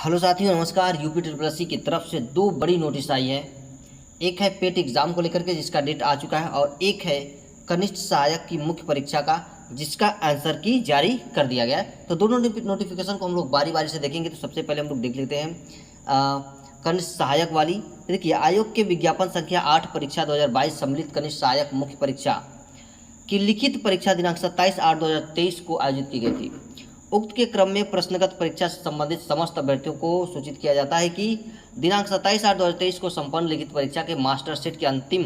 Hello साथियों, नमस्कार। UP triple S C की तरफ से दो बड़ी नोटिस आई है। एक है पेट एग्ज़ाम को लेकर के जिसका डेट आ चुका है, और एक है कनिष्ठ सहायक की मुख्य परीक्षा का जिसका आंसर की जारी कर दिया गया है। तो दोनों नोटिफिकेशन को हम लोग बारी बारी से देखेंगे। तो सबसे पहले हम लोग देख लेते हैं कनिष्ठ सहायक वाली। देखिए, आयोग के विज्ञापन संख्या 8 परीक्षा 2022 सम्मिलित कनिष्ठ सहायक मुख्य परीक्षा की लिखित परीक्षा दिनांक 27/8/2023 को आयोजित की गई थी। उक्त के क्रम में प्रश्नगत परीक्षा से संबंधित समस्त अभ्यर्थियों को सूचित किया जाता है कि दिनांक 27/8/2023 को संपन्न लिखित परीक्षा के मास्टर सेट की अंतिम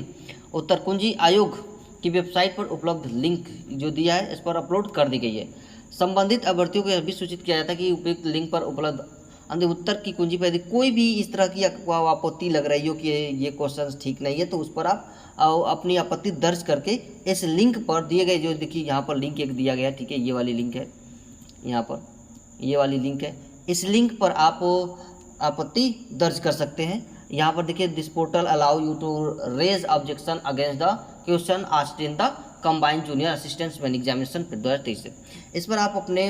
उत्तर कुंजी आयोग की वेबसाइट पर उपलब्ध लिंक जो दिया है इस पर अपलोड कर दी गई है। संबंधित अभ्यर्थियों को यह भी सूचित किया जाता है कि उपयुक्त लिंक पर उपलब्ध अंतिम उत्तर की कुंजी पर यदि कोई भी इस तरह की आपत्ति लग रही हो कि ये क्वेश्चन ठीक नहीं है, तो उस पर आप अपनी आपत्ति दर्ज करके इस लिंक पर दिए गए, जो देखिए यहाँ पर लिंक एक दिया गया है, ठीक है, ये वाली लिंक है, यहाँ पर ये वाली लिंक है। इस लिंक पर आप आपत्ति दर्ज कर सकते हैं। यहाँ पर देखिए, this portal allow you to raise objection against the question asked in the combined junior assistant main examination 2023 से। इस पर आप अपने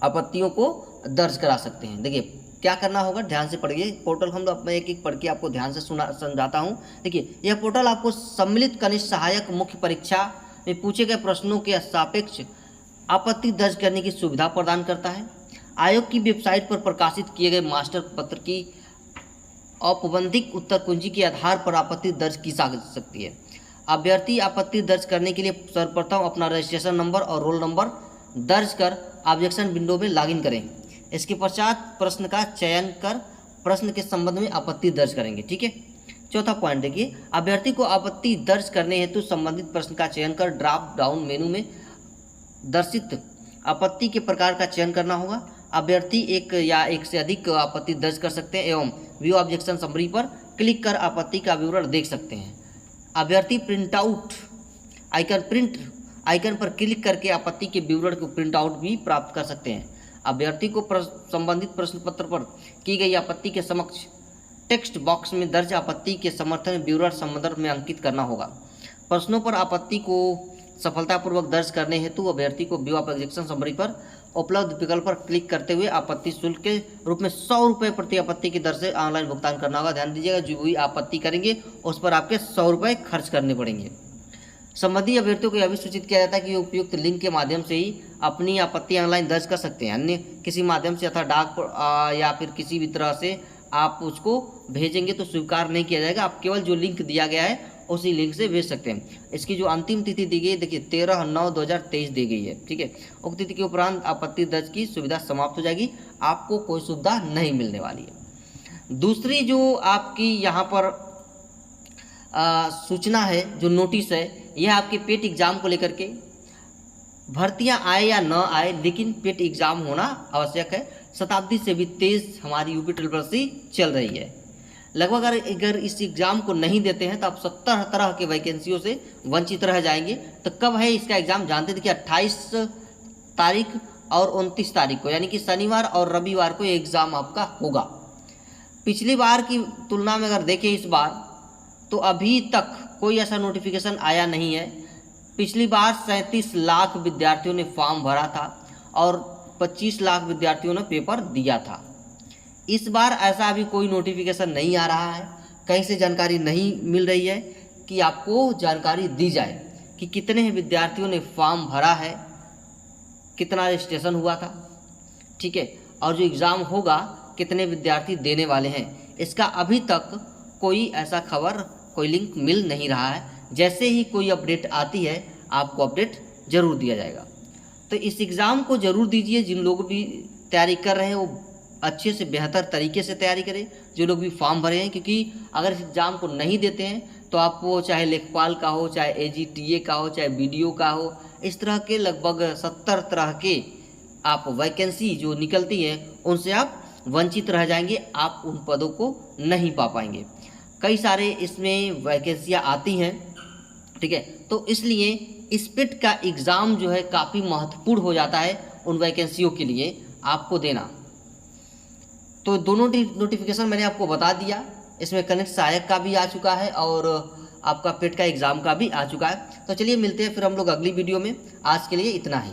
आपत्तियों को दर्ज करा सकते हैं। देखिए क्या करना होगा, ध्यान से पढ़िए। पोर्टल हम लोग एक एक पढ़ के आपको ध्यान से समझाता हूँ। देखिए, यह पोर्टल आपको सम्मिलित कनिष्ठ सहायक मुख्य परीक्षा में पूछे गए प्रश्नों के सापेक्ष आपत्ति दर्ज करने की सुविधा प्रदान करता है। आयोग की वेबसाइट पर प्रकाशित किए गए मास्टर पत्र की औपबंधिक उत्तर कुंजी के आधार पर आपत्ति दर्ज की जा सकती है। अभ्यर्थी आपत्ति दर्ज करने के लिए सर्वप्रथम अपना रजिस्ट्रेशन नंबर और रोल नंबर दर्ज कर ऑब्जेक्शन विंडो में लॉगिन करें। इसके पश्चात प्रश्न का चयन कर प्रश्न के संबंध में आपत्ति दर्ज करेंगे। ठीक है। चौथा पॉइंट देखिए, अभ्यर्थी को आपत्ति दर्ज करने हेतु संबंधित प्रश्न का चयन कर ड्रॉप डाउन मेनू में दर्शित आपत्ति के प्रकार का चयन करना होगा। अभ्यर्थी एक या एक से अधिक आपत्ति दर्ज कर सकते हैं एवं व्यू ऑब्जेक्शन समरी पर क्लिक कर आपत्ति का विवरण देख सकते हैं। अभ्यर्थी प्रिंट आउट आइकन पर क्लिक करके आपत्ति के विवरण को प्रिंट आउट भी प्राप्त कर सकते हैं। अभ्यर्थी को संबंधित प्रश्न पत्र पर की गई आपत्ति के समक्ष टेक्स्ट बॉक्स में दर्ज आपत्ति के समर्थन विवरण संदर्भ में अंकित करना होगा। प्रश्नों पर आपत्ति को सफलतापूर्वक दर्ज करने हेतु अभ्यर्थी को व्यू ऑब्जेक्शन समरी पर उपलब्ध विकल्प पर क्लिक करते हुए आपत्ति शुल्क के रूप में 100 रुपये प्रति आपत्ति की दर से ऑनलाइन भुगतान करना होगा। ध्यान दीजिएगा, जो भी आपत्ति करेंगे उस पर आपके 100 रुपये खर्च करने पड़ेंगे। संबंधित अभ्यर्थियों को यह भी सूचित किया जाता है कि उपयुक्त लिंक के माध्यम से ही अपनी आपत्ति ऑनलाइन दर्ज कर सकते हैं। अन्य किसी माध्यम से अथवा डाक या फिर किसी भी तरह से आप उसको भेजेंगे तो स्वीकार नहीं किया जाएगा। आप केवल जो लिंक दिया गया है उसी लिंक से भेज सकते हैं। इसकी जो अंतिम तिथि दी गई है, देखिए 13/9/2023 दी गई है। ठीक है। उक्त तिथि के उपरांत आपत्ति दर्ज की सुविधा समाप्त हो जाएगी, आपको कोई सुविधा नहीं मिलने वाली है। दूसरी जो आपकी यहाँ पर सूचना है, जो नोटिस है, यह आपके पेट एग्ज़ाम को लेकर के, भर्तियां आए या न आए लेकिन पेट एग्ज़ाम होना आवश्यक है। शताब्दी से भी तेज़ हमारी यूपी ट्रिपल एस चल रही है। लगभग अगर इस एग्ज़ाम को नहीं देते हैं तो आप 70 तरह के वैकेंसियों से वंचित रह जाएंगे। तो कब है इसका एग्ज़ाम जानते हैं? देखिए, 28 तारीख और 29 तारीख को, यानी कि शनिवार और रविवार को ये एग्ज़ाम आपका होगा। पिछली बार की तुलना में अगर देखें इस बार, तो अभी तक कोई ऐसा नोटिफिकेशन आया नहीं है। पिछली बार 37 लाख विद्यार्थियों ने फॉर्म भरा था और 25 लाख विद्यार्थियों ने पेपर दिया था। इस बार ऐसा अभी कोई नोटिफिकेशन नहीं आ रहा है, कहीं से जानकारी नहीं मिल रही है कि आपको जानकारी दी जाए कि कितने विद्यार्थियों ने फॉर्म भरा है, कितना रजिस्ट्रेशन हुआ था, ठीक है, और जो एग्ज़ाम होगा कितने विद्यार्थी देने वाले हैं। इसका अभी तक कोई ऐसा खबर, कोई लिंक मिल नहीं रहा है। जैसे ही कोई अपडेट आती है आपको अपडेट ज़रूर दिया जाएगा। तो इस एग्ज़ाम को ज़रूर दीजिए। जिन लोग भी तैयारी कर रहे हैं वो अच्छे से बेहतर तरीके से तैयारी करें, जो लोग भी फॉर्म भरे हैं, क्योंकि अगर इस एग्ज़ाम को नहीं देते हैं तो आपको चाहे लेखपाल का हो, चाहे AGTA का हो, चाहे BDO का हो, इस तरह के लगभग 70 तरह के आप वैकेंसी जो निकलती है उनसे आप वंचित रह जाएंगे। आप उन पदों को नहीं पा पाएंगे। कई सारे इसमें वैकेंसियाँ आती हैं, ठीक है, तो इसलिए इस पेट का एग्ज़ाम जो है काफ़ी महत्वपूर्ण हो जाता है उन वैकेंसियों के लिए आपको देना। तो दोनों नोटिफिकेशन मैंने आपको बता दिया। इसमें कनिष्ठ सहायक का भी आ चुका है और आपका पेट का एग्ज़ाम का भी आ चुका है। तो चलिए मिलते हैं फिर हम लोग अगली वीडियो में। आज के लिए इतना ही।